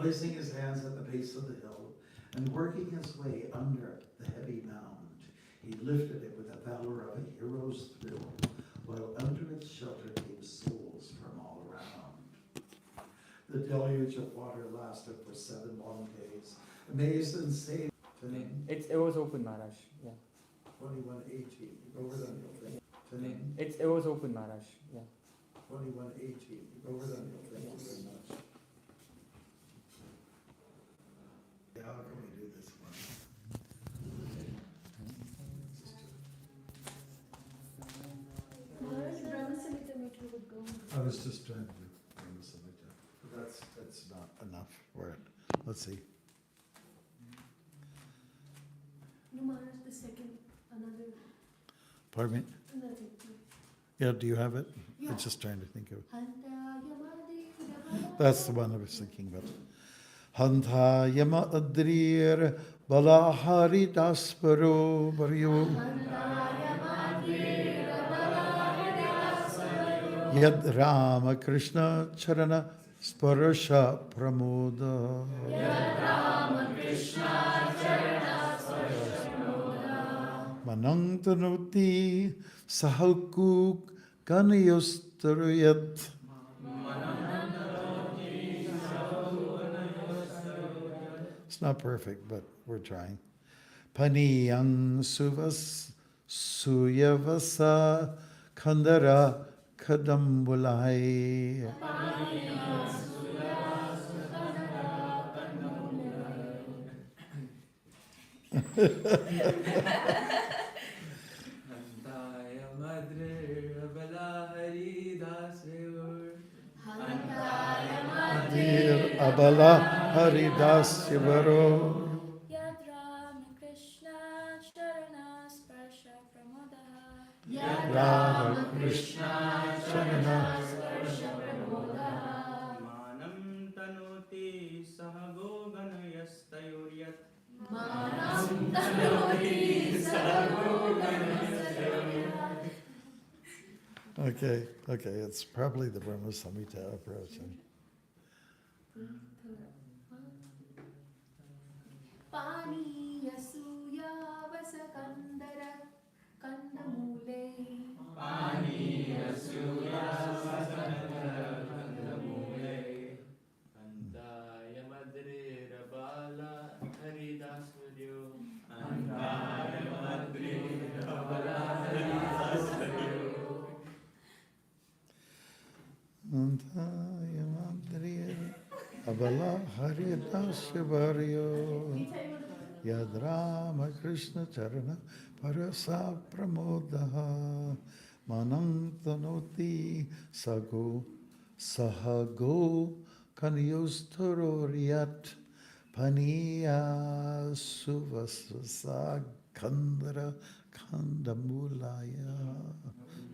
placing his hands at the base of the hill and working his way under the heavy mound. He lifted it with the valor of a hero's thrill, while under its shelter came souls from all around. The deluge of water lasted for 7 long days. Amazed and saved. It was open, Maharaj. Yeah. 21:18. Govardhan. It was open, Maharaj. Yeah. 21:18. Govardhan. Thank you very much. How can we do this one? I was just trying to do Brahma-samhita. That's not enough for it. Let's see. No, Maharaj, the second, another. Pardon me? Another. Yeah, do you have it? Yeah. I'm just trying to think of it. That's the one I was thinking about. Hanta yama adrir balahari dasparo baryo. Yad Rama Krishna Charana Sparasha Pramoda. Manang Tanuti Sahakuk Kanayustaruyat. It's not perfect, but we're trying. Paniyang Suvas Suyavasa Kandara Kadambulai. Abala Haridas Yavaro. Yad Rama Krishna Charana Sparsha Pramoda. Rama Krishna Charana. Manam tanoti sahago ganayastayuryat. Okay, it's probably the Brahma Samhita approach. Pani Yasuya Vasakandara Kandamule. Pani yasuya vasakandara kandamule. Antaya madre rabala haridasvaryo. Antaya madre rabala haridasvaryo. Antaya Madhriya Abala Haridasyavaryo. Yad Rama Krishna Charana Parasa Pramodaha. Manang Tanoti Sahago Kanyustaroriyat. Paniya Suvasvasa Kandara Kandamulaya.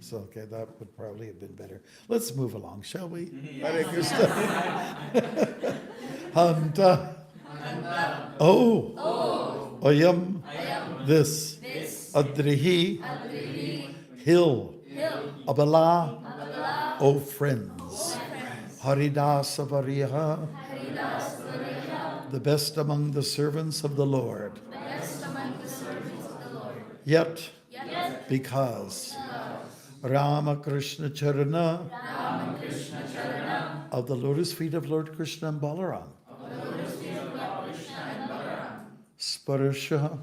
So, okay, that would probably have been better. Let's move along, shall we? Hare Krishna. Hanta. Oh. Oyam. This. Adrihi. Hill. Abala. O friends. Haridasa Variha. The best among the servants of the Lord. Yet, because Rama Krishna Charana of the lotus feet of Lord Krishna and Balaram. Sparasha,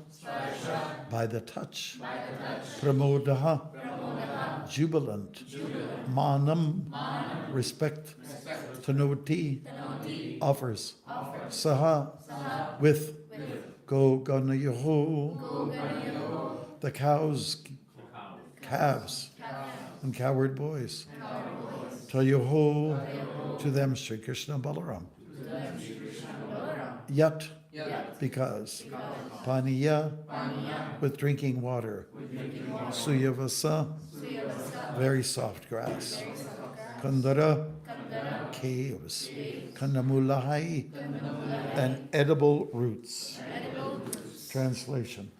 by the touch. Pramodaha, jubilant. Manam, respect. Tanoti, offers. Saha, with. Go Ganayaho, the cows, calves, and coward boys. Tayoho, to them Sri Krishna and Balaram. Yet, because. Paniya, with drinking water. Suyavasa, very soft grass. Kandara, caves. Kandamulahai, and edible roots. Translation.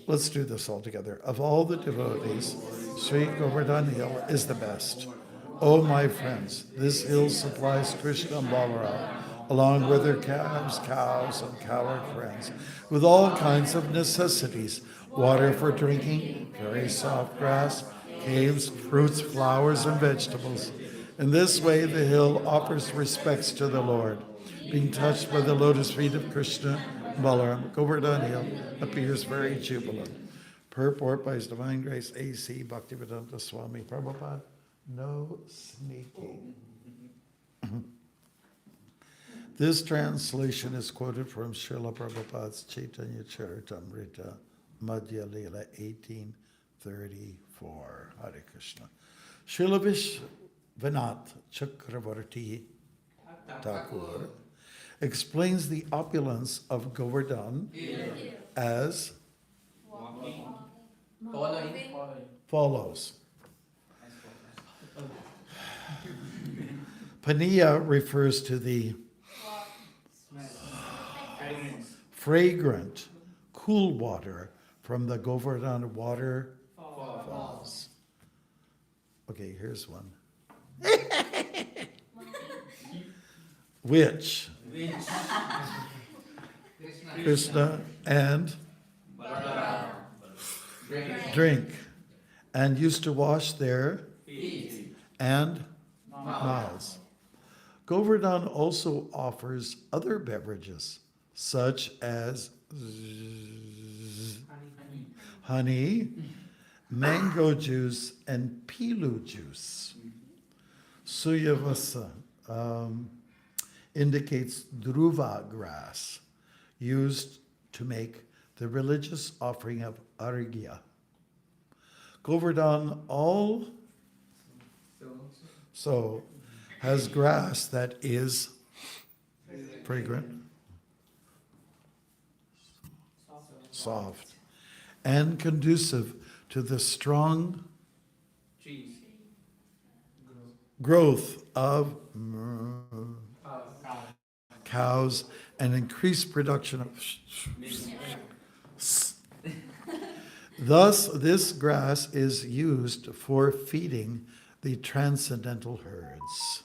Let's do this all together. Of all the devotees, Sri Govardhan Hill is the best. Oh, my friends, this hill supplies Krishna and Balaram along with their calves, cows, and cowherd friends, with all kinds of necessities, water for drinking, very soft grass, caves, fruits, flowers, and vegetables. In this way, the hill offers respects to the Lord. Being touched by the lotus feet of Krishna, Balaram, Govardhan Hill appears very jubilant. Purport by His Divine Grace, A.C. Bhaktivedanta Swami Prabhupada. No sneaking. This translation is quoted from Srila Prabhupada's Chaitanya Charitamrita, Madhya Lila, 1834. Hare Krishna. Srila Vishwanath Chakravarti Thakur explains the opulence of Govardhan as follows. Paniya refers to the fragrant, cool water from the Govardhan waterfalls. Okay, here's one. Which Krishna and drink, and used to wash their feet and mouths. Govardhan also offers other beverages, such as honey, mango juice, and pilu juice. Suyavasa indicates dhruva grass, used to make the religious offering of arghya. Govardhan also has grass that is fragrant, soft, and conducive to the strong growth of cows and increased production of thus, this grass is used for feeding the transcendental herds.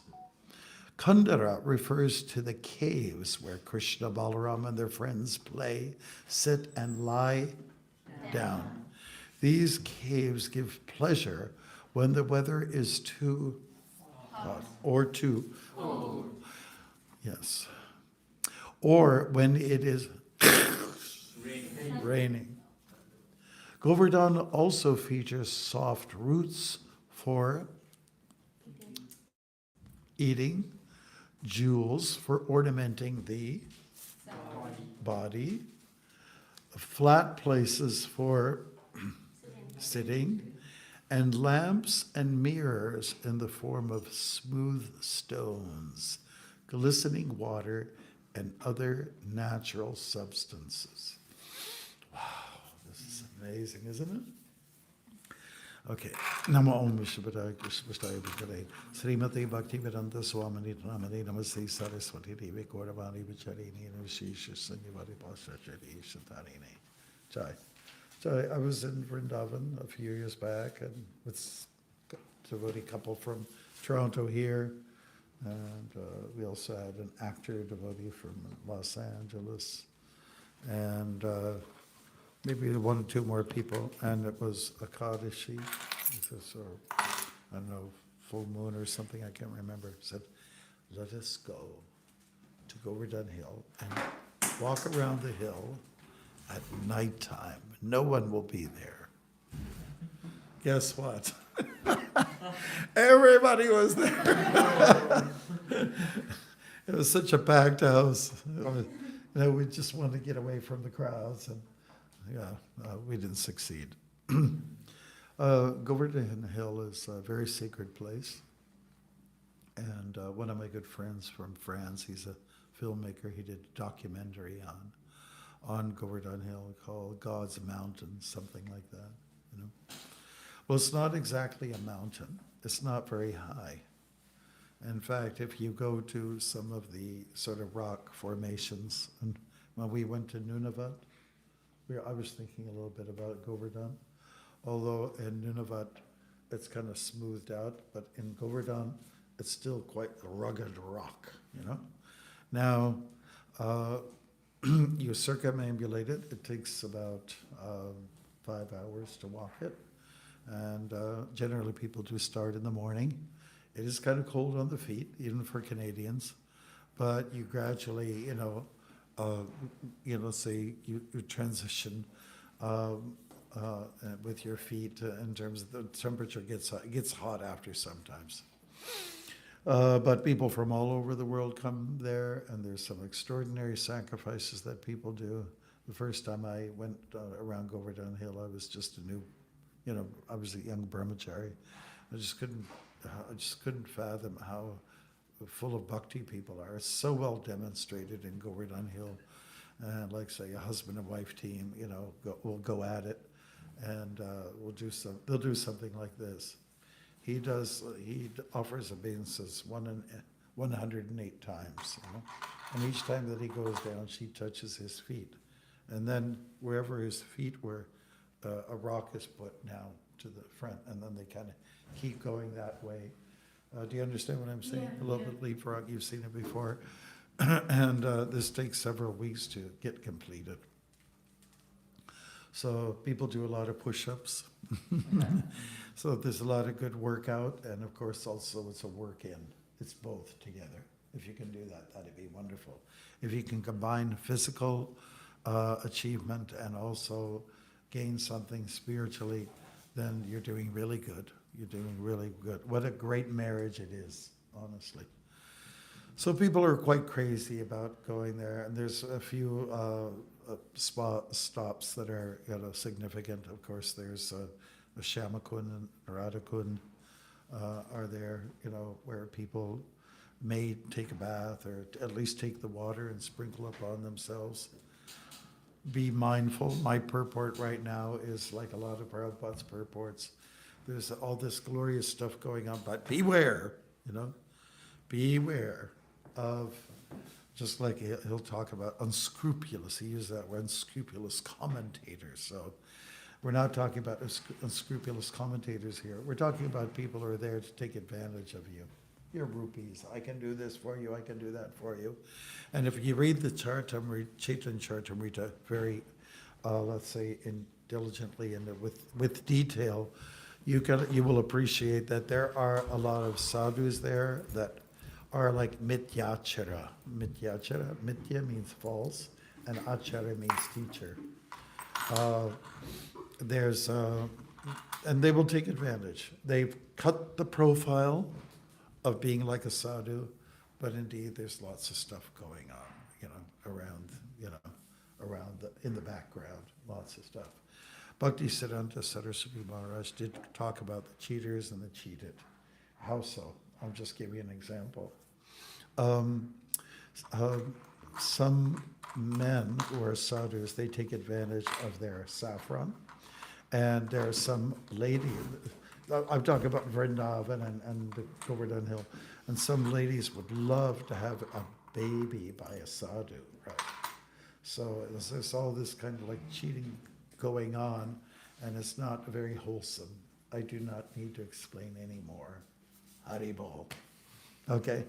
Kundara refers to the caves where Krishna, Balaram, and their friends play, sit, and lie down. These caves give pleasure when the weather is too hot or too cold. Yes. Or when it is raining. Govardhan also features soft roots for eating, jewels for ornamenting the body, flat places for sitting, and lamps and mirrors in the form of smooth stones, glistening water, and other natural substances. Wow, this is amazing, isn't it? Okay. Namo Om Vishwabhadaya Krishna Bhakti Srimati Bhaktivedanta Swami Namani Namaste Saraswati Devi Gauravani Vicharini Navashisha Sanyavari Pasachari Shantarini. Jai. So I was in Vrindavan a few years back and with a devotee couple from Toronto here. And we also had an actor devotee from Los Angeles. And maybe one or two more people. And it was Akadashi, or I don't know, full moon or something, I can't remember. Said, let us go to Govardhan Hill and walk around the hill at nighttime. No one will be there. Guess what? Everybody was there. It was such a packed house. We just wanted to get away from the crowds, and we didn't succeed. Govardhan Hill is a very sacred place. And one of my good friends from France, he's a filmmaker, he did a documentary on Govardhan Hill called God's Mountain, something like that. Well, it's not exactly a mountain. It's not very high. In fact, if you go to some of the sort of rock formations, and when we went to Nunavut, I was thinking a little bit about Govardhan, although in Nunavut it's kind of smoothed out, but in Govardhan it's still quite rugged rock, Now, you circumambulate it. It takes about 5 hours to walk it. And generally people do start in the morning. It is kind of cold on the feet, even for Canadians. But you gradually, say you transition with your feet in terms of the temperature gets hot after sometimes. But people from all over the world come there, and there's some extraordinary sacrifices that people do. The first time I went around Govardhan Hill, I was just I was a young brahmachari. I just couldn't fathom how full of bhakti people are. It's so well demonstrated in Govardhan Hill. And like say a husband and wife team, will go at it, and they'll do something like this. He offers obeisances 108 times, and each time that he goes down, she touches his feet, and then wherever his feet were, a rock is put down to the front, and then they kind of keep going that way. Do you understand what I'm saying? Yeah, A little yeah. bit leapfrog. You've seen it before, and this takes several weeks to get completed. So people do a lot of push-ups. So there's a lot of good workout, and of course also it's a work-in. It's both together. If you can do that, that'd be wonderful. If you can combine physical achievement and also gain something spiritually, then you're doing really good. You're doing really good. What a great marriage it is, honestly. So people are quite crazy about going there, and there's a few stops that are significant. Of course, there's Shamakund and Radhakund are there, where people may take a bath or at least take the water and sprinkle upon themselves. Be mindful. My purport right now is like a lot of Prabhupada's purports. There's all this glorious stuff going on, but beware, beware of, just like he'll talk about unscrupulous, he used that word, unscrupulous commentators. So we're not talking about unscrupulous commentators here. We're talking about people who are there to take advantage of you. You're rupees. I can do this for you. I can do that for you. And if you read the Chaitanya Charitamrita very, let's say, diligently and with detail, you will appreciate that there are a lot of sadhus there that are like mityachara. Mitya means false, and achara means teacher. And they will take advantage. They've cut the profile of being like a sadhu, but indeed there's lots of stuff going on, in the background, lots of stuff. Bhaktisiddhanta Saraswati Maharaj did talk about the cheaters and the cheated. How so? I'll just give you an example. Some men who are sadhus, they take advantage of their saffron, and there are some ladies, I'm talking about Vrindavan and Govardhan Hill, and some ladies would love to have a baby by a sadhu, right? So there's all this kind of like cheating going on, and it's not very wholesome. I do not need to explain anymore. Haribol. Okay.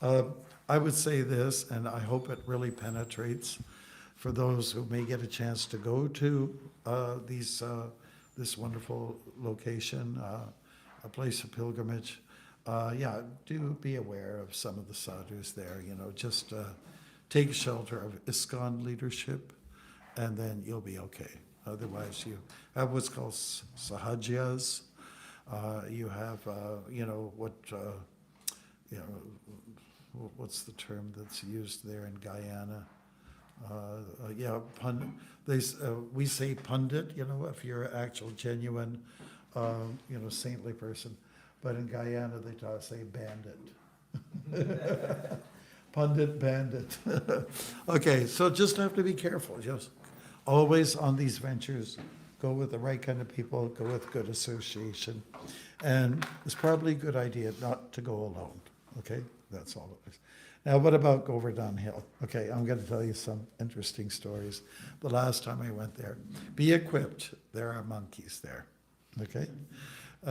I would say this, and I hope it really penetrates for those who may get a chance to go to this wonderful location, a place of pilgrimage. Do be aware of some of the sadhus there. Just take shelter of ISKCON leadership, and then you'll be okay. Otherwise, you have what's called sahajas. You have, what's the term that's used there in Guyana? We say pundit, if you're an actual genuine, saintly person. But in Guyana, they say bandit. Pundit, bandit. Okay, so just have to be careful. Just always on these ventures, go with the right kind of people, go with good association. And it's probably a good idea not to go alone, okay? That's all it is. Now, what about Govardhan Hill? Okay, I'm going to tell you some interesting stories. The last time I went there, be equipped. There are monkeys there, okay?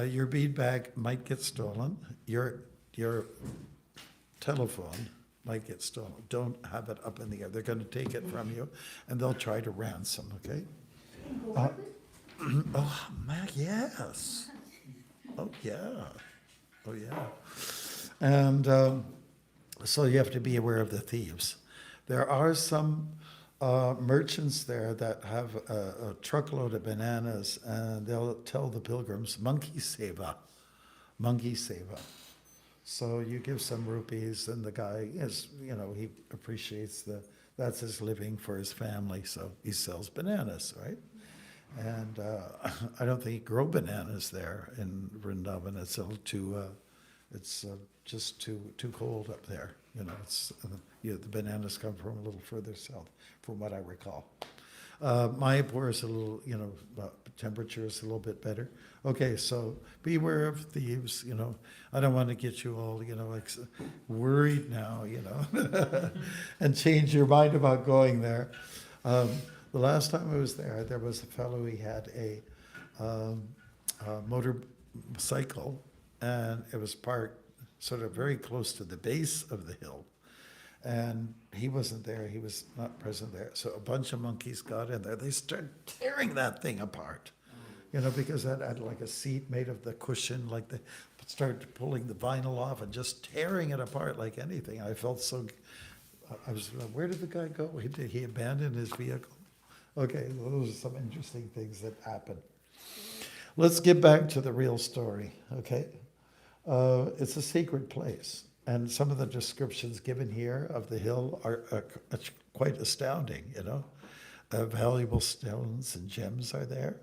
Your bead bag might get stolen. Your telephone like it's stolen. Don't have it up in the air. They're going to take it from you, and they'll try to ransom, okay? Oh, man, yes. Oh, yeah. Oh, yeah. And so you have to be aware of the thieves. There are some merchants there that have a truckload of bananas, and they'll tell the pilgrims, monkey seva, monkey seva. So you give some rupees, and the guy is, he appreciates that's his living for his family, so he sells bananas, right? And I don't think you grow bananas there in Vrindavan. It's a little too, just too cold up there. The bananas come from a little further south, from what I recall. Mayapur is a little, temperature is a little bit better. Okay, so beware of thieves, I don't want to get you all, worried now, and change your mind about going there. The last time I was there was a fellow, he had a motorcycle, and it was parked sort of very close to the base of the hill. And he wasn't there, he was not present there. So a bunch of monkeys got in there. They started tearing that thing apart, because that had like a seat made of the cushion, like they started pulling the vinyl off and just tearing it apart like anything. I felt so, where did the guy go? Did he abandon his vehicle? Okay, those are some interesting things that happened. Let's get back to the real story, okay? It's a sacred place. And some of the descriptions given here of the hill are quite astounding, Valuable stones and gems are there.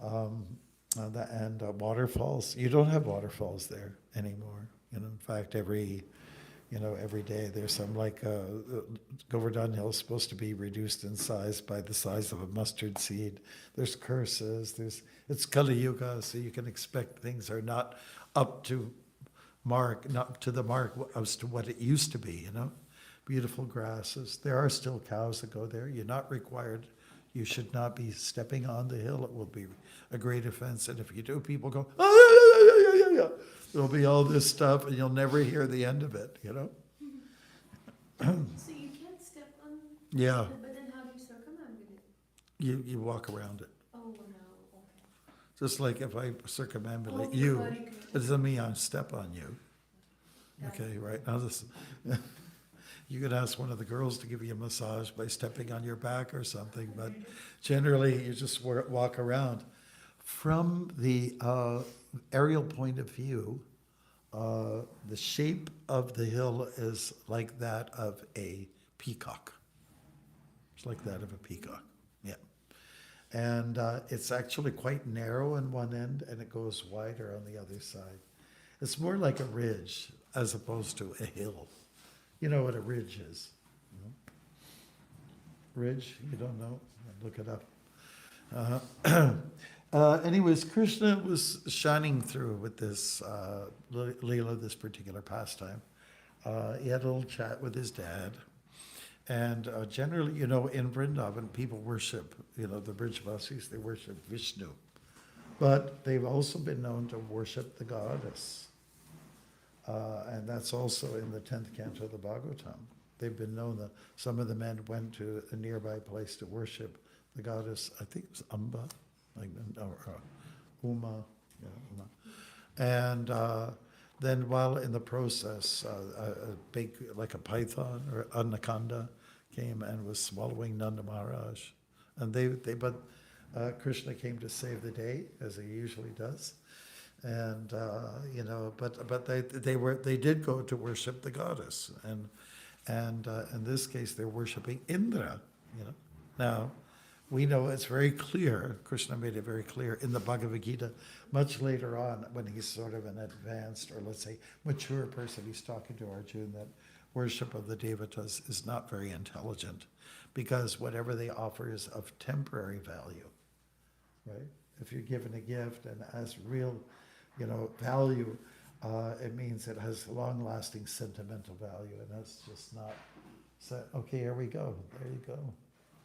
And waterfalls. You don't have waterfalls there anymore. In fact, every day there's some, like Govardhan Hill is supposed to be reduced in size by the size of a mustard seed. There's curses. It's Kali Yuga, so you can expect things are not up to the mark as to what it used to be, Beautiful grasses. There are still cows that go there. You're not required. You should not be stepping on the hill. It will be a great offense. And if you do, people go, yeah. There'll be all this stuff, and you'll never hear the end of it, So you can't step on Yeah, but then how do you circumambulate it? you walk around it. Oh, no, okay. Just like if I circumambulate Oh, you, very it good. doesn't mean I step on you. Got it. Okay, right? Now this, you could ask one of the girls to give you a massage by stepping on your back or something, but generally you just walk around. From the aerial point of view, the shape of the hill is like that of a peacock. It's like that of a peacock, yeah. And it's actually quite narrow on one end, and it goes wider on the other side. It's more like a ridge as opposed to a hill. You know what a ridge is? Ridge? You don't know? Look it up. Anyways, Krishna was shining through with this Lila, this particular pastime. He had a little chat with his dad. And generally, in Vrindavan, people worship, the Brijvasis, they worship Vishnu. But they've also been known to worship the goddess. And that's also in the 10th canto of the Bhagavatam. They've been known that some of the men went to a nearby place to worship the goddess, I think it was Amba, or Uma, Uma. And then while in the process, a big, like a python or anaconda came and was swallowing Nanda Maharaj. And but Krishna came to save the day, as he usually does. And but they did go to worship the goddess, and in this case they're worshiping Indra. Now we know it's very clear. Krishna made it very clear in the Bhagavad Gita. Much later on, when he's sort of an advanced, or let's say mature person, he's talking to Arjuna that worship of the devatas is not very intelligent, because whatever they offer is of temporary value, right? If you're given a gift and it has real value, it means it has long-lasting sentimental value, and that's just not. So, okay, here we go. There you go.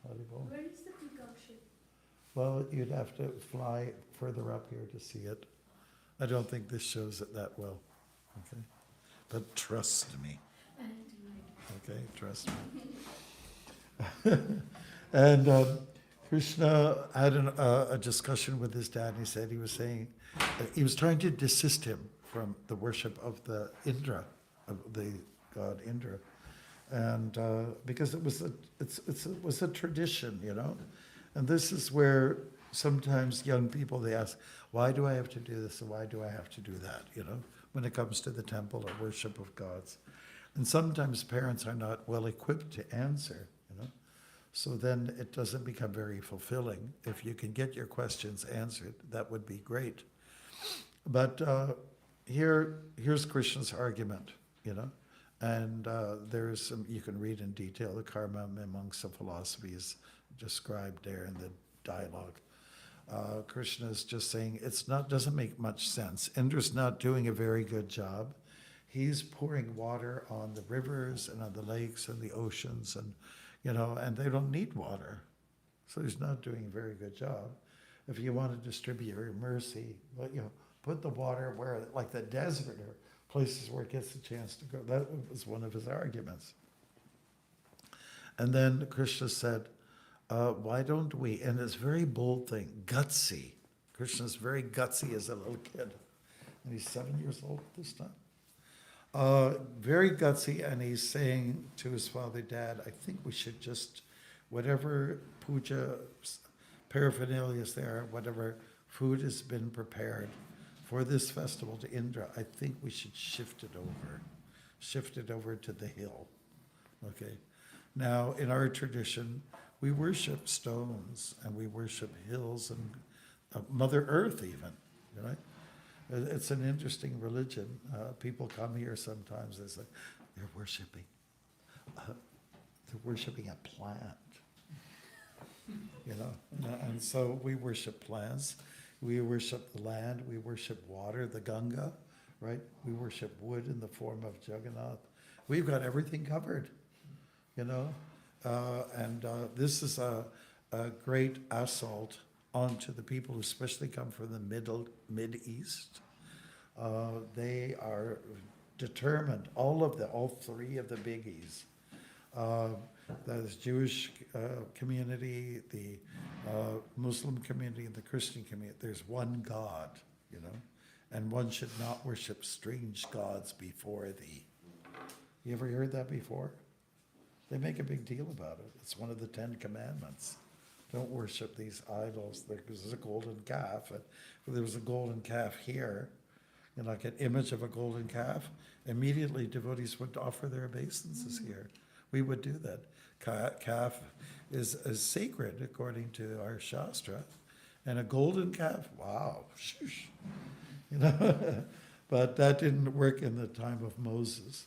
Haribol. Where is the peacock ship? Well, you'd have to fly further up here to see it. I don't think this shows it that well. Okay, but trust me. And okay? Trust me. And Krishna had a discussion with his dad, and he said he was trying to desist him from the worship of the Indra, of the god Indra, and because it was a tradition, you know, and this is where sometimes young people, they ask, why do I have to do this and why do I have to do that, you know, when it comes to the temple or worship of gods. And sometimes parents are not well equipped to answer, you know. So then it doesn't become very fulfilling. If you can get your questions answered, that would be great. But here's Krishna's argument, you know. And there's some, you can read in detail, the karma amongst the philosophies described there in the dialogue. Krishna is just saying doesn't make much sense. Indra's not doing a very good job. He's pouring water on the rivers and on the lakes and the oceans, and you know, and they don't need water. So he's not doing a very good job. If you want to distribute your mercy, you know, put the water where, like the desert or places where it gets a chance to go. That was one of his arguments. And then Krishna said, why don't we, and it's a very bold thing, gutsy. Krishna's very gutsy as a little kid. And he's 7 years old at this time. Very gutsy, and he's saying to his father, Dad, I think we should just, whatever puja paraphernalia is there, whatever food has been prepared for this festival to Indra, I think we should shift it over to the hill. Okay. Now, in our tradition, we worship stones and we worship hills and Mother Earth even, right? It's an interesting religion. People come here sometimes, they say, they're worshiping a plant, you know? And so we worship plants, we worship the land, we worship water, the Ganga, right? We worship wood in the form of Jagannath. We've got everything covered, you know? And this is a great assault onto the people who especially come from the Mid-East. They are determined, all three of the biggies, the Jewish community, the Muslim community, and the Christian community. There's one God, you know, and one should not worship strange gods before thee. You ever heard that before? They make a big deal about it. It's one of the 10 commandments. Don't worship these idols. There's a golden calf. If there was a golden calf here, you know, like an image of a golden calf, immediately devotees would offer their obeisances here. We would do that. Calf is sacred according to our Shastra. And a golden calf, wow, shush. You know, but that didn't work in the time of Moses.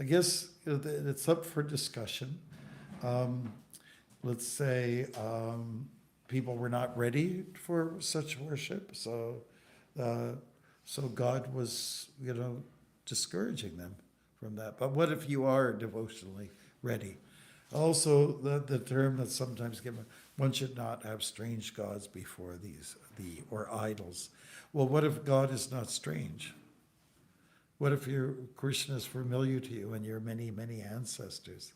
I guess it's up for discussion. Let's say people were not ready for such worship, so God was, you know, discouraging them from that. But what if you are devotionally ready? Also, the term that's sometimes given, one should not have strange gods before or idols. Well, what if God is not strange? What if Krishna is familiar to you and your many, many ancestors,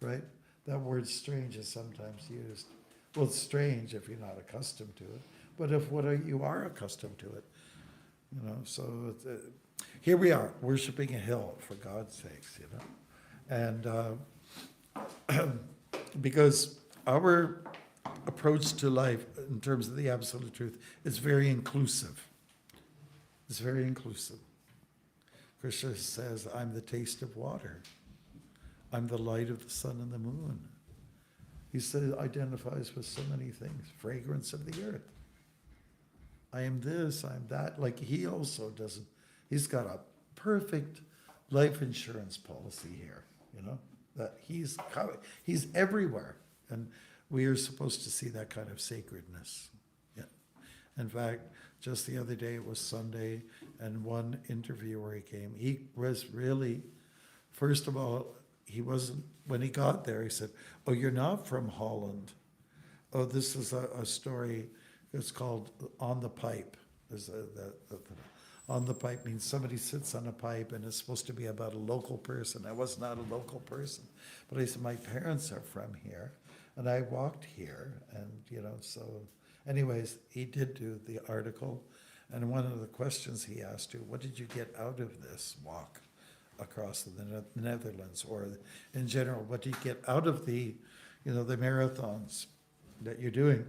right? That word strange is sometimes used. Well, it's strange if you're not accustomed to it. But if you are accustomed to it, you know, so here we are, worshiping a hill, for God's sakes, you know. And because our approach to life in terms of the absolute truth is very inclusive. It's very inclusive. Krishna says, I'm the taste of water. I'm the light of the sun and the moon. He says, identifies with so many things. Fragrance of the earth. I am this, I'm that. Like he also doesn't. He's got a perfect life insurance policy here, you know, that he's everywhere. And we are supposed to see that kind of sacredness. Yeah. In fact, just the other day, it was Sunday, and one interviewer came. He was really, first of all, he wasn't, when he got there, he said, oh, you're not from Holland. Oh, this is a story, it's called On the Pipe. There's on the pipe means somebody sits on a pipe and it's supposed to be about a local person. I was not a local person, but I said, my parents are from here and I walked here, and so anyways, he did do the article, and one of the questions he asked you, what did you get out of this walk across the Netherlands, or in general, what do you get out of the marathons that you're doing?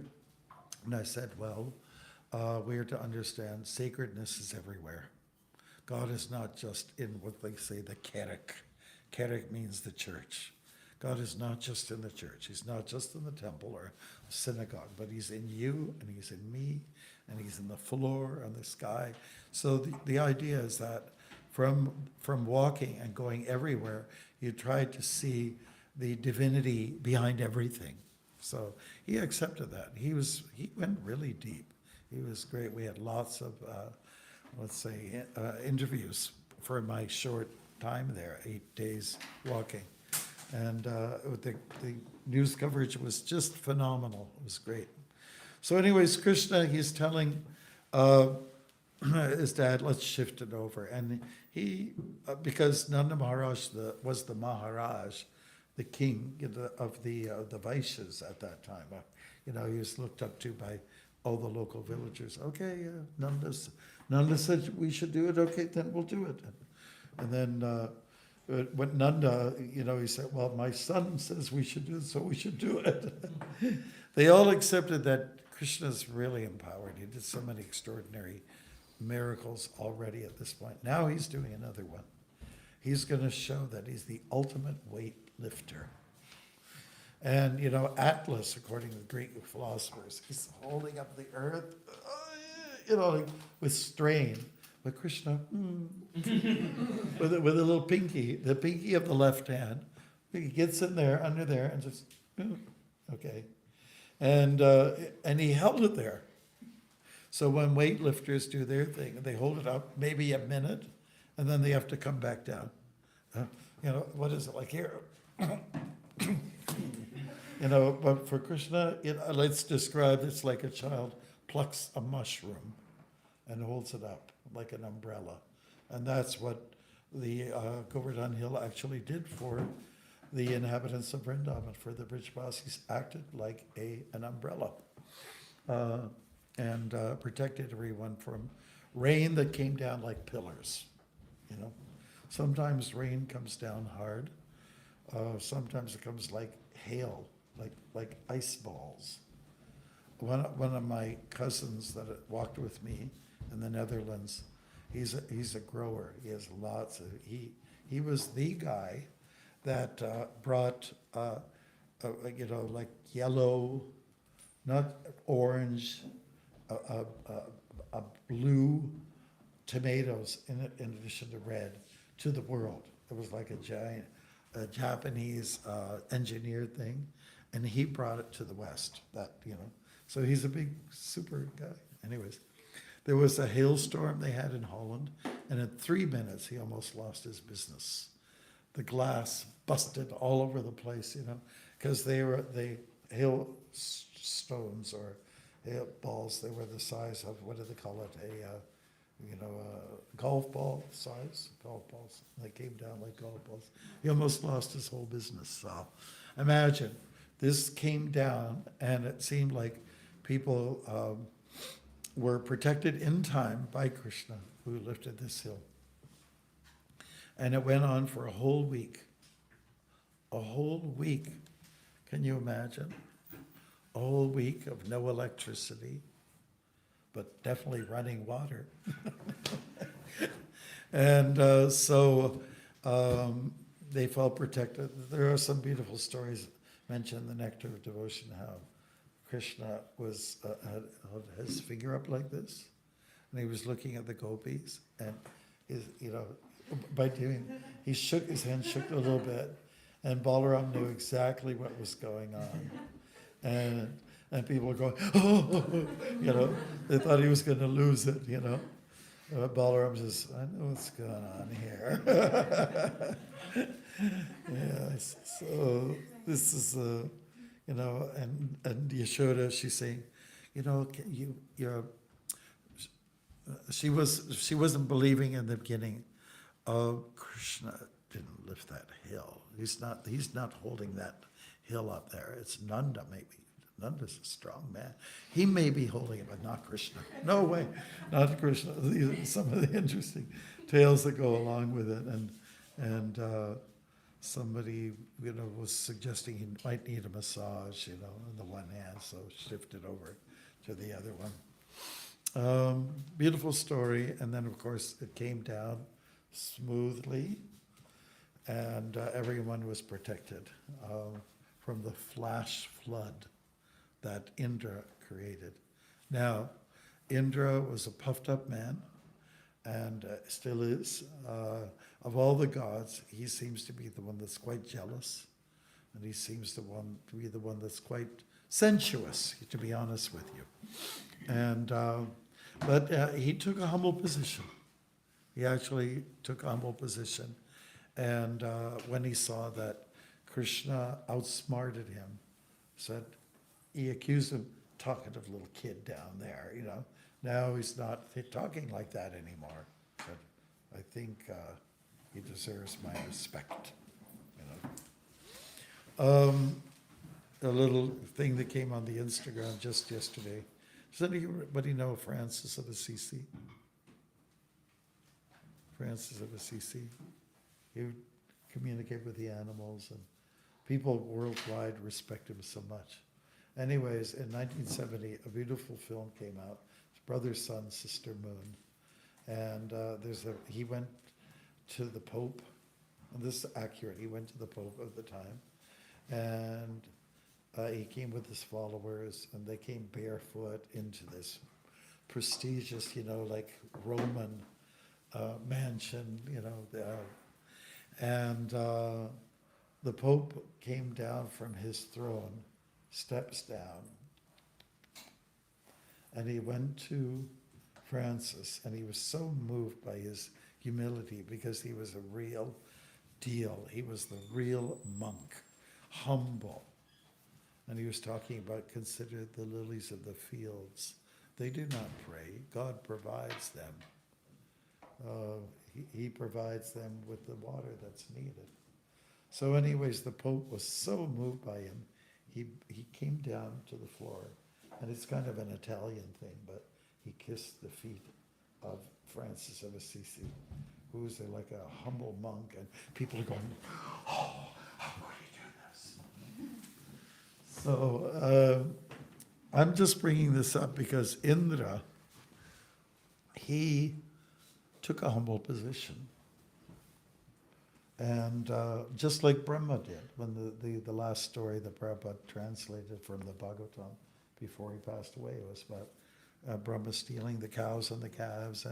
And I said, well, we are to understand sacredness is everywhere. God is not just in what they say, the kerk. Kerk means the church. God is not just in the church. He's not just in the temple or synagogue, but he's in you, and he's in me, and he's in the floor and the sky. So the idea is that from walking and going everywhere, you try to see the divinity behind everything. So he accepted that. He went really deep. He was great. We had lots of, interviews for my short time there, 8 days walking. And the news coverage was just phenomenal. It was great. So anyways, Krishna, he's telling his dad, let's shift it over. And he, because Nanda Maharaj was the Maharaj, the king of the Vaishyas at that time. He was looked up to by all the local villagers. Okay, Nanda said we should do it. Okay, then we'll do it. And then when Nanda, he said, well, my son says we should do it, so we should do it. They all accepted that Krishna's really empowered. He did so many extraordinary miracles already at this point. Now he's doing another one. He's going to show that he's the ultimate weight lifter. And, Atlas, according to the Greek philosophers, he's holding up the earth, with strain. But Krishna, with a little pinky, the pinky of the left hand, he gets in there, under there, and just, okay. And he held it there. So when weightlifters do their thing, they hold it up maybe a minute, and then they have to come back down. What is it like here? But for Krishna, let's describe it's like a child plucks a mushroom and holds it up like an umbrella. And that's what the Govardhan Hill actually did for the inhabitants of Vrindavan, for the Brijvasis, acted like an umbrella and protected everyone from rain that came down like pillars. Sometimes rain comes down hard. Sometimes it comes like hail, like ice balls. One of my cousins that walked with me in the Netherlands, he's a grower. He has lots of. He was the guy that brought like yellow, not orange, a blue tomatoes in addition to red to the world. It was like a Japanese engineered thing, and he brought it to the West. So he's a big super guy. Anyways, there was a hailstorm they had in Holland, and in 3 minutes he almost lost his business. The glass busted all over the place, because the hailstones or hail balls. They were the size of, what do they call it? A golf ball size, golf balls. They came down like golf balls. He almost lost his whole business. So imagine, this came down and it seemed like people were protected in time by Krishna, who lifted this hill. And it went on for a whole week. A whole week. Can you imagine? A whole week of no electricity, but definitely running water. And so they felt protected. There are some beautiful stories mentioned in the Nectar of Devotion, how Krishna had his finger up like this, and he was looking at the gopis, and he shook his hand, shook a little bit, and Balaram knew exactly what was going on. And people were going, oh, they thought he was going to lose it, Balaram says, I know what's going on here. Yes, so this is, and Yashoda, she's saying, she wasn't believing in the beginning. Oh, Krishna didn't lift that hill. He's not holding that hill up there. It's Nanda maybe. Nanda's a strong man. He may be holding it, but not Krishna. No way, not Krishna. Some of the interesting tales that go along with it, and somebody was suggesting he might need a massage, on the one hand, so shifted over to the other one. Beautiful story, and then of course it came down smoothly, and everyone was protected from the flash flood that Indra created. Now, Indra was a puffed up man, and still is. Of all the gods, he seems to be the one that's quite jealous, and he seems to be the one that's quite sensuous, to be honest with you. And but he took a humble position. He actually took a humble position, and when he saw that Krishna outsmarted him, he accused him, talkative little kid down there, Now he's not talking like that anymore. But I think he deserves my respect, A little thing that came on the Instagram just yesterday. Does anybody know Francis of Assisi? Francis of Assisi. He would communicate with the animals, and people worldwide respect him so much. Anyways, in 1970, a beautiful film came out. It's Brother, Sun, Sister, Moon. And he went to the Pope, and this is accurate, he went to the Pope at the time, and he came with his followers, and they came barefoot into this prestigious, like Roman mansion, and the Pope came down from his throne, steps down, and he went to Francis, and he was so moved by his humility because he was a real deal. He was the real monk, humble. And he was talking about, consider the lilies of the fields. They do not pray. God provides them. He provides them with the water that's needed. So anyways, the Pope was so moved by him, he came down to the floor. And it's kind of an Italian thing, but he kissed the feet of Francis of Assisi, who's like a humble monk, and people are going, oh, how could he do this? So I'm just bringing this up because Indra, he took a humble position. And just like Brahma did, when the last story that Prabhupada translated from the Bhagavatam before he passed away was about Brahma stealing the cows and the calves,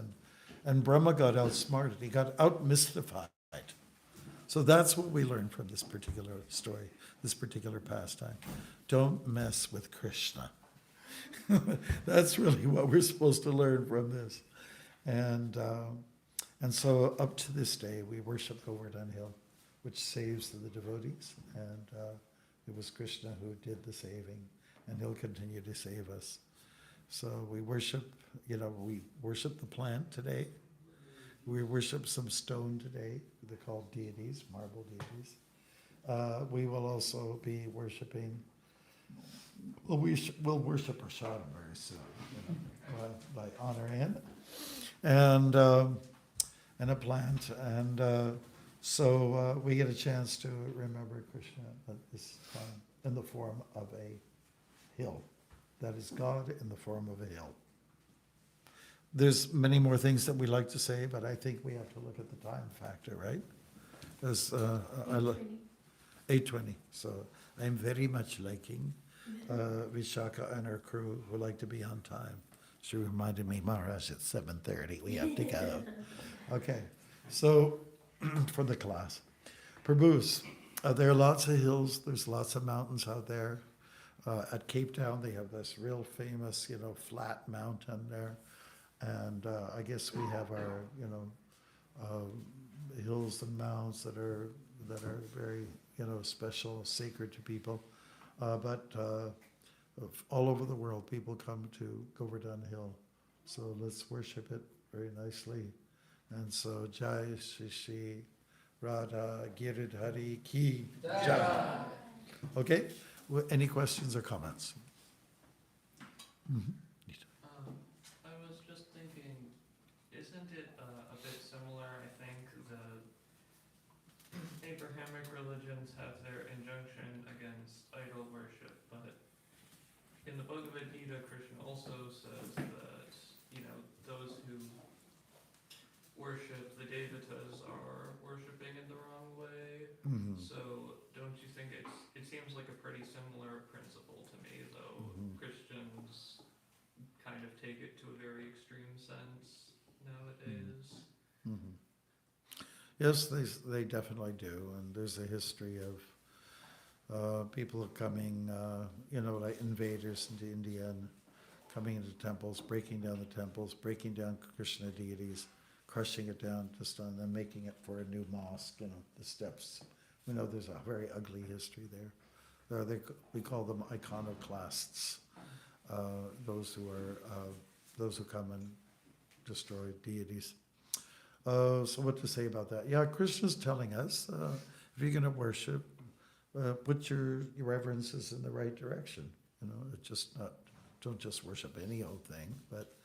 and Brahma got outsmarted. He got out-mystified. So that's what we learn from this particular story, this particular pastime. Don't mess with Krishna. That's really what we're supposed to learn from this. And so up to this day, we worship Govardhan Hill, which saves the devotees. And it was Krishna who did the saving, and he'll continue to save us. So we worship, we worship the plant today. We worship some stone today. They're called deities, marble deities. We will also be worshiping, we'll worship Prasadam very soon, by honor and a plant. And so we get a chance to remember Krishna at this time in the form of a hill. That is God in the form of a hill. There's many more things that we like to say, but I think we have to look at the time factor, right? Because I look 8:20. So I'm very much liking Vishaka and her crew who like to be on time. She reminded me, Maharaj, it's 7:30. We have to go. Okay. So for the class, Prabhus, there are lots of hills. There's lots of mountains out there. At Cape Town, they have this real famous, flat mountain there. And I guess we have our, hills and mountains that are very, special, sacred to people. But all over the world, people come to Govardhan Hill So let's worship it very nicely. And so Jai Shri Shri Radha Giridhari Ki Jai. Okay, any questions or comments? Mm-hmm. I was just thinking, isn't it a bit similar? I think the Abrahamic religions have their injunction against idol worship, but in the Bhagavad Gita, Krishna also says that, those who worship the devatas are worshiping in the wrong way. Mm-hmm. So don't you think it seems like a pretty similar principle to me, though Christians kind of take it to a very extreme sense nowadays. Mm-hmm. Yes, they definitely do, and there's a history of people coming, like invaders into India and coming into temples, breaking down the temples, breaking down Krishna deities, crushing it down just on them, making it for a new mosque, the steps. We know there's a very ugly history there. We call them iconoclasts, those who come and destroy deities. So what to say about that? Yeah, Krishna's telling us, if you're going to worship, put your reverences in the right direction. Don't just worship any old thing, but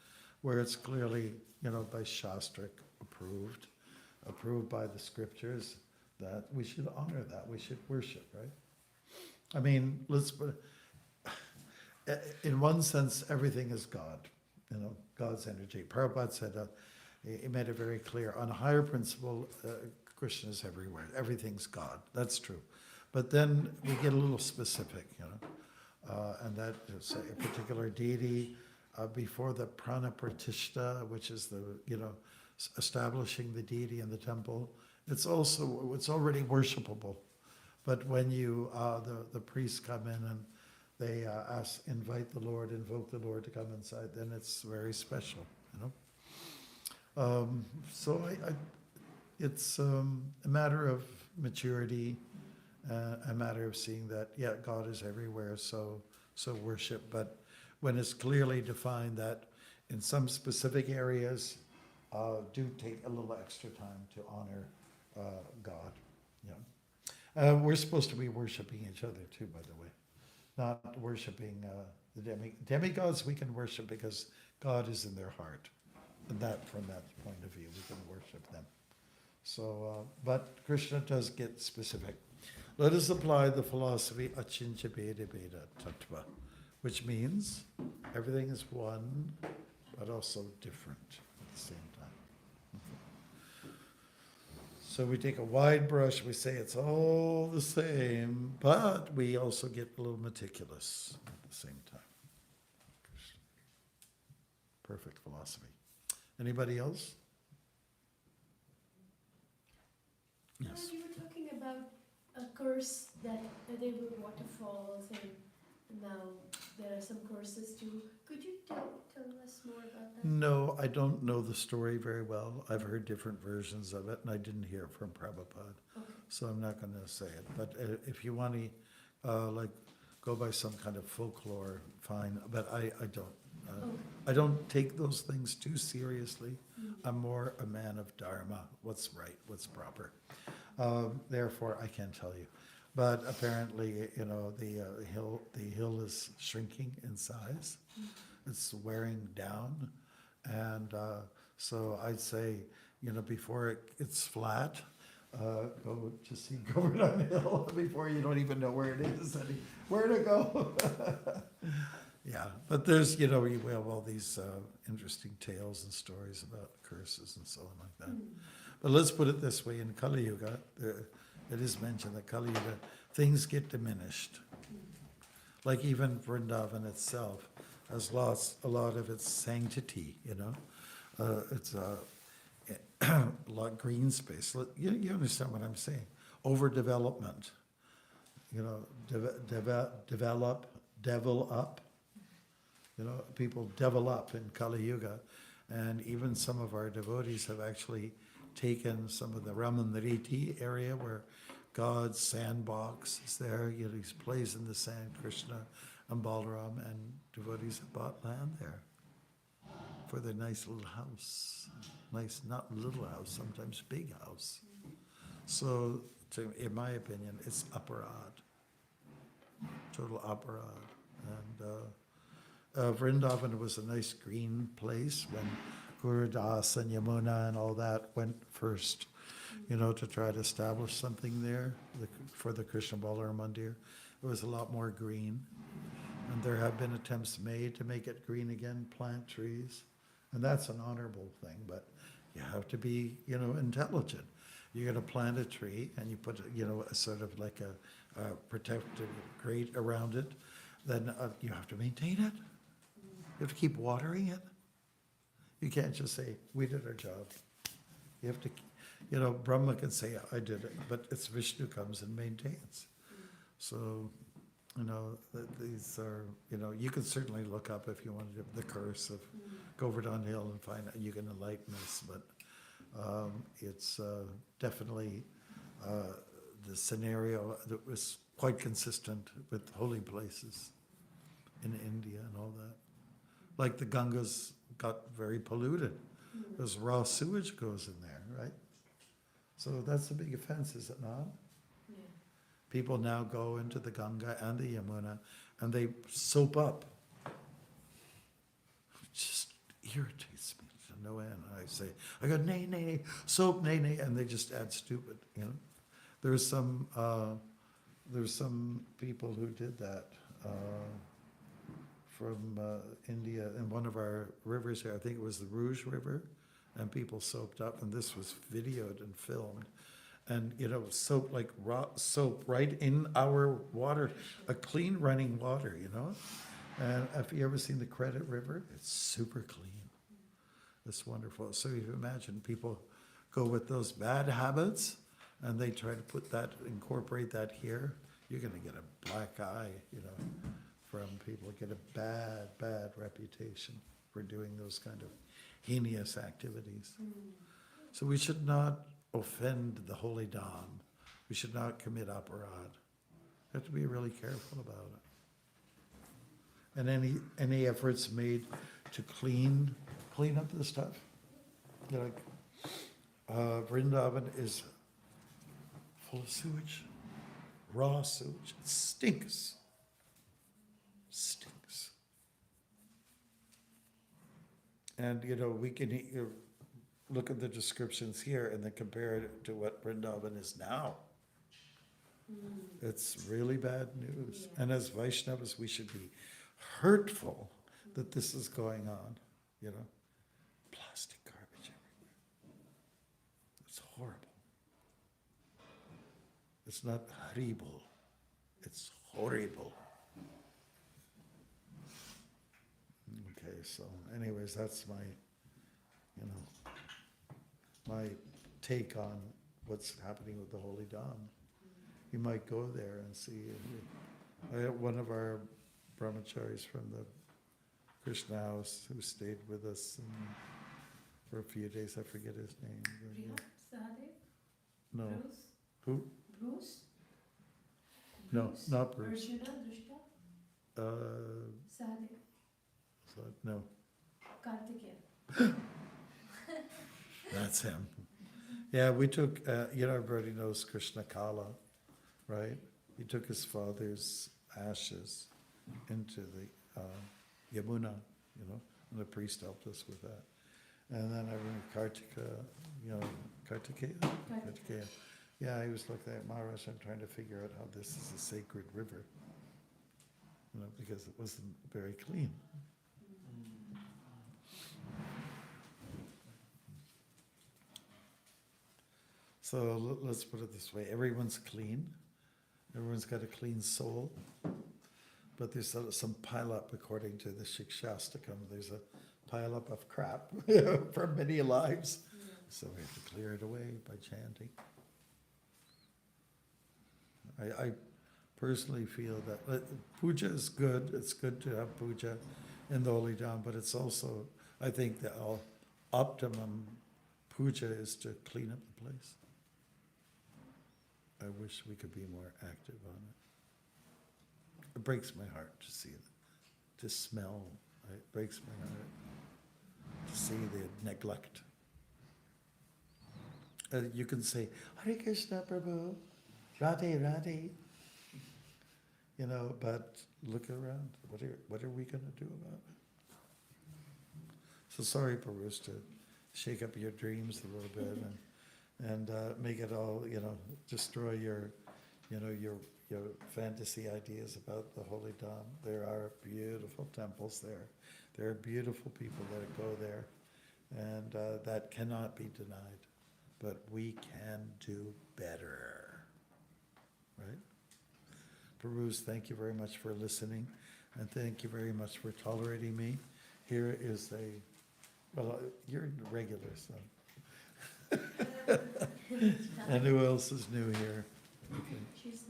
where it's clearly, by Shastric approved by the scriptures, that we should honor that, we should worship, right? I mean, let's put it, in one sense, everything is God, God's energy. Prabhupada said he made it very clear, on a higher principle, Krishna is everywhere, everything's God, that's true. But then we get a little specific, and that is a particular deity before the prana pratishta, which is the, establishing the deity in the temple. It's already worshipable. But when the priests come in and they invite the Lord, invoke the Lord to come inside, then it's very special, So it's a matter of maturity, a matter of seeing that, yeah, God is everywhere, so worship. But when it's clearly defined that in some specific areas, do take a little extra time to honor God. We're supposed to be worshiping each other too, by the way, not worshiping the demigods. We can worship because God is in their heart, and that from that point of view, we can worship them. So, but Krishna does get specific. Let us apply the philosophy Achintya Bheda Bheda Tattva, which means everything is one, but also different at the same time. So we take a wide brush, we say it's all the same, but we also get a little meticulous at the same time. Perfect philosophy. Anybody else? Yes. You were talking about a curse that there were waterfalls, and now there are some curses too. Could you tell us more about that? No, I don't know the story very well. I've heard different versions of it, and I didn't hear it from Prabhupada, so I'm not going to say it. But if you want to, go by some kind of folklore, fine. But I don't. I don't take those things too seriously. I'm more a man of dharma. What's right? What's proper? Therefore, I can't tell you. But apparently, the hill is shrinking in size. It's wearing down, and so I'd say, before it's flat, go to see Govardhan Hill before you don't even know where it is, where to go. Yeah, but there's, we have all these interesting tales and stories about curses and so on like that. But let's put it this way, in Kali Yuga, it is mentioned that Kali Yuga, things get diminished. Like even Vrindavan itself has lost a lot of its sanctity, it's a lot of green space. You understand what I'm saying? Overdevelopment, develop, devil up. People devil up in Kali Yuga, and even some of our devotees have actually taken some of the Ramanriti area where God's sandbox is there. He plays in the sand, Krishna and Balaram, and devotees have bought land there. for their nice little house. Nice, not little house, sometimes big house. So, in my opinion, it's aparad. Total aparad. And Vrindavan was a nice green place when Guru Das and Yamuna and all that went first, to try to establish something there for the Krishna Balaram Mandir. It was a lot more green. And there have been attempts made to make it green again, plant trees. And that's an honorable thing, but you have to be, intelligent. You're going to plant a tree and you put, a sort of like a protective grate around it. Then you have to maintain it. You have to keep watering it. You can't just say, we did our job. You have to, Brahma can say, I did it, but it's Vishnu comes and maintains. So, these are, you can certainly look up if you wanted the curse of Govardhan Hill and find out, you can enlighten us, but it's definitely the scenario that was quite consistent with holy places in India and all that. Like the Gangas got very polluted. There's raw sewage goes in there, right? So that's a big offense, is it not? Yeah. People now go into the Ganga and the Yamuna and they soap up. It just irritates me to no end. I go, nay, nay, nay, soap, nay, nay, and they just add stupid, There's some people who did that from India in one of our rivers here. I think it was the Rouge River, and people soaped up, and this was videoed and filmed. And, soap, like raw soap, right in our water, a clean running water, And have you ever seen the Credit River? It's super clean. It's wonderful. So you imagine people go with those bad habits, and they try to incorporate that here. You're going to get a black eye, from people, get a bad, bad reputation for doing those kind of heinous activities. So we should not offend the holy Dham. We should not commit aparad. We have to be really careful about it. And any efforts made to clean up the stuff. Vrindavan is full of sewage, raw sewage. It stinks. And, we can look at the descriptions here and then compare it to what Vrindavan is now. It's really bad news. Yeah. And as Vaishnavas, we should be hurtful that this is going on, Plastic garbage everywhere. It's horrible. It's not horrible. It's horrible. Okay, so anyways, that's my, my take on what's happening with the Holy Dham. You might go there and see. I had one of our brahmacharis from the Krishna house who stayed with us for a few days. I forget his name. Priya, Sahadev, No. Bruce, Who? Bruce, No, Bruce, not Bruce. Arjuna, Drishta, Sahadev, No, Kartikeya. that's him. Yeah, we took, everybody knows Krishna Kala, right? He took his father's ashes into the Yamuna, and the priest helped us with that. And then I remember Kartikeya. Yeah, he was looking at Maharaj and trying to figure out how this is a sacred river, because it wasn't very clean. So let's put it this way, everyone's clean, everyone's got a clean soul, but there's some pile-up according to the Shikshastakam, there's a pile-up of crap from many lives, so we have to clear it away by chanting. I personally feel that puja is good, it's good to have puja in the Holy Dham, but it's also, I think the optimum puja is to clean up the place. I wish we could be more active on it. It breaks my heart to see it, to smell. It breaks my heart to see the neglect. You can say, Hare Krishna Prabhu, Radhe Radhe. You know, but look around. What are we going to do about it? So sorry, Parus, to shake up your dreams a little bit and make it all, destroy your fantasy ideas about the Holy Dham. There are beautiful temples there. There are beautiful people that go there, and that cannot be denied. But we can do better, right? Peruse, thank you very much for listening, and thank you very much for tolerating me. Here is you're regular, so. And who else is new here? Okay. She's